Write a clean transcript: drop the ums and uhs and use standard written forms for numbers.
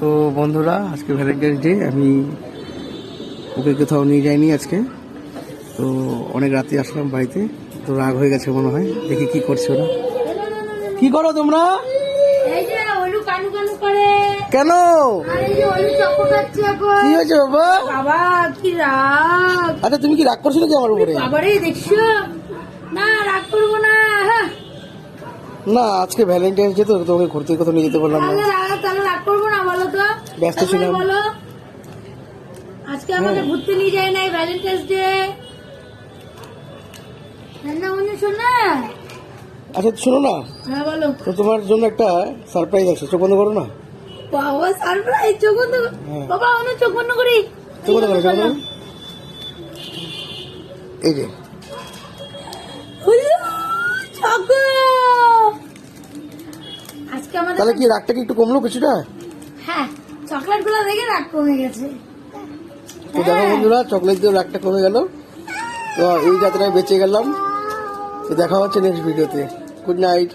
তো বন্ধুরা, আজকে ভ্যালেন্টাইন্স ডে। আমি ওকে কোথাও নিয়ে যাইনি আজকে। তো অনেক রাতে আসলাম বাড়িতে, তো রাগ হয়ে গেছে মনে হয়। দেখি কি করছে ওরা। কি করো তোমরা? কেন কি হয়েছে বাবা? বাবা কি রাগ! আচ্ছা তুমি কি রাগ করছো নাকি আমার উপরে? বাবারে দেখছো না, রাগ করবো না। না, আজকে ভ্যালেন্টাইন্স ডে, তো তোমাকে ঘুরতে কোথাও নিয়ে যেতে পারলাম না। তাহলে রাগ করবো না বলো তো? ব্যস্ত ছিলাম। বলো, আজকে আমাকে ঘুরতে নিয়ে যায় নাই ভ্যালেন্টাইন্স ডে। শোনা, আচ্ছা শোনো না, হ্যাঁ বলো। তো তোমার জন্য একটা সারপ্রাইজ আছে, চোখ বন্ধ করো না। বাবা সারপ্রাইজ! চোখ বন্ধ? বাবা আমরা চোখ বন্ধ করি। চোখ বন্ধ করো, চোখ বন্ধ করো। এই যে আজকে আমাদের তাহলে কি রাগটা কি একটু কমলো কিছুটা? হ্যাঁ, চকলেট গুলো দেখে রাগ কমে গেছে। তো দেখো বন্ধুরা, চকলেট দিয়ে রাগটা কমে গেল। তো এই যাত্রায় বেঁচে গেলাম। তো দেখা হচ্ছে নেক্সট ভিডিওতে। Good night.